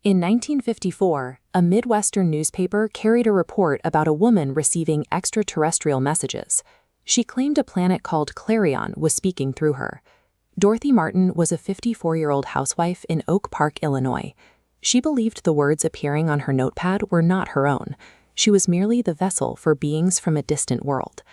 In 1954, a Midwestern newspaper carried a report about a woman receiving extraterrestrial messages. She claimed a planet called Clarion was speaking through her. Dorothy Martin was a 54-year-old housewife in Oak Park, Illinois. She believed the words appearing on her notepad were not her own. She was merely the vessel for beings from a distant world.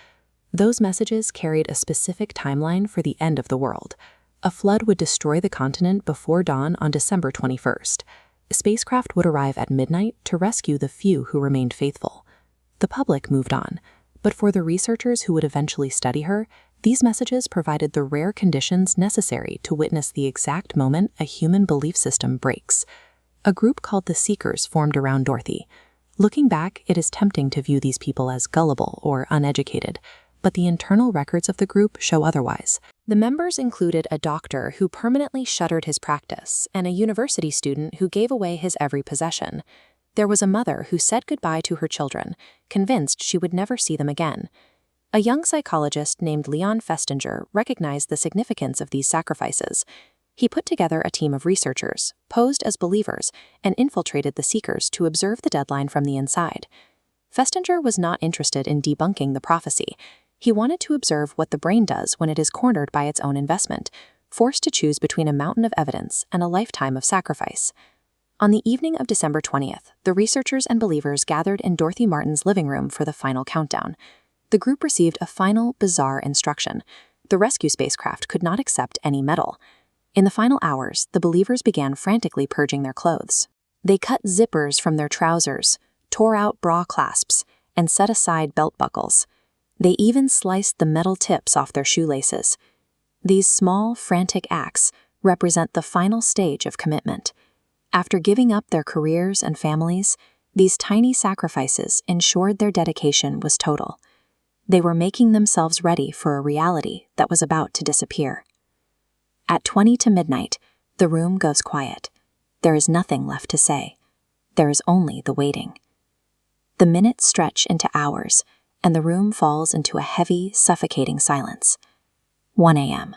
Those messages carried a specific timeline for the end of the world. A flood would destroy the continent before dawn on December 21st. Spacecraft would arrive at midnight to rescue the few who remained faithful. The public moved on, but for the researchers who would eventually study her, these messages provided the rare conditions necessary to witness the exact moment a human belief system breaks. A group called the Seekers formed around Dorothy. Looking back, it is tempting to view these people as gullible or uneducated, but the internal records of the group show otherwise. The members included a doctor who permanently shuttered his practice and a university student who gave away his every possession. There was a mother who said goodbye to her children, convinced she would never see them again. A young psychologist named Leon Festinger recognized the significance of these sacrifices. He put together a team of researchers, posed as believers, and infiltrated the Seekers to observe the deadline from the inside. Festinger was not interested in debunking the prophecy. He wanted to observe what the brain does when it is cornered by its own investment, forced to choose between a mountain of evidence and a lifetime of sacrifice. On the evening of December 20th, the researchers and believers gathered in Dorothy Martin's living room for the final countdown. The group received a final, bizarre instruction. The rescue spacecraft could not accept any metal. In the final hours, the believers began frantically purging their clothes. They cut zippers from their trousers, tore out bra clasps, and set aside belt buckles. They even sliced the metal tips off their shoelaces. These small, frantic acts represent the final stage of commitment. After giving up their careers and families, these tiny sacrifices ensured their dedication was total. They were making themselves ready for a reality that was about to disappear. At 20 to midnight, the room goes quiet. There is nothing left to say. There is only the waiting. The minutes stretch into hours, and the room falls into a heavy, suffocating silence. 1 a.m.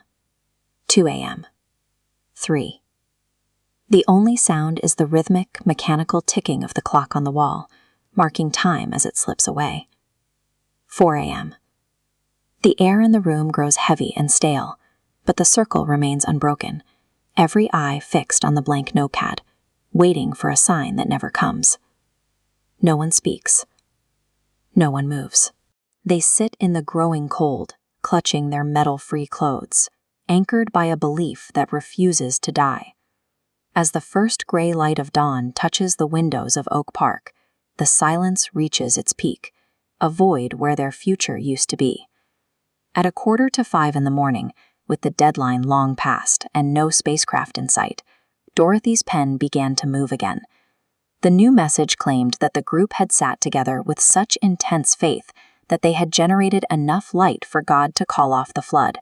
2 a.m. 3. The only sound is the rhythmic, mechanical ticking of the clock on the wall, marking time as it slips away. 4 a.m. The air in the room grows heavy and stale, but the circle remains unbroken, every eye fixed on the blank notepad, waiting for a sign that never comes. No one speaks. No one moves. They sit in the growing cold, clutching their metal-free clothes, anchored by a belief that refuses to die. As the first gray light of dawn touches the windows of Oak Park, the silence reaches its peak, a void where their future used to be. At 4:45 in the morning, with the deadline long past and no spacecraft in sight, Dorothy's pen began to move again. The new message claimed that the group had sat together with such intense faith that they had generated enough light for God to call off the flood.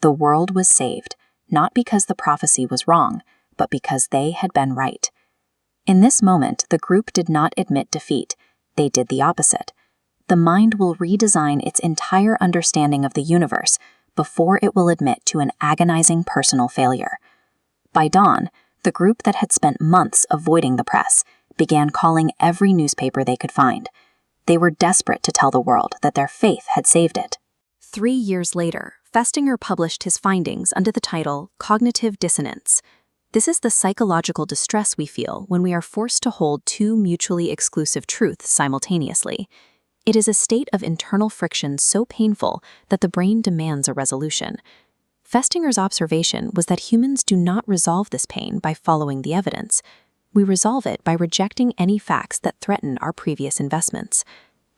The world was saved, not because the prophecy was wrong, but because they had been right. In this moment, the group did not admit defeat. They did the opposite. The mind will redesign its entire understanding of the universe before it will admit to an agonizing personal failure. By dawn, the group that had spent months avoiding the press began calling every newspaper they could find. They were desperate to tell the world that their faith had saved it. 3 years later, Festinger published his findings under the title Cognitive Dissonance. This is the psychological distress we feel when we are forced to hold two mutually exclusive truths simultaneously. It is a state of internal friction so painful that the brain demands a resolution. Festinger's observation was that humans do not resolve this pain by following the evidence. We resolve it by rejecting any facts that threaten our previous investments.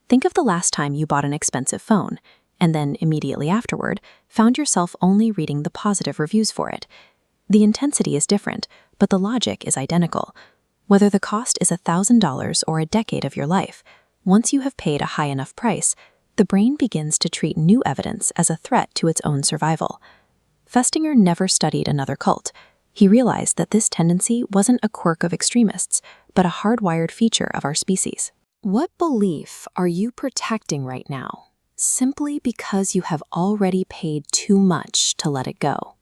Think of the last time you bought an expensive phone, and then immediately afterward found yourself only reading the positive reviews for it. The intensity is different, but the logic is identical. Whether the cost is $1,000 or a decade of your life, once you have paid a high enough price, the brain begins to treat new evidence as a threat to its own survival. Festinger never studied another cult. He realized that this tendency wasn't a quirk of extremists, but a hardwired feature of our species. What belief are you protecting right now, simply because you have already paid too much to let it go?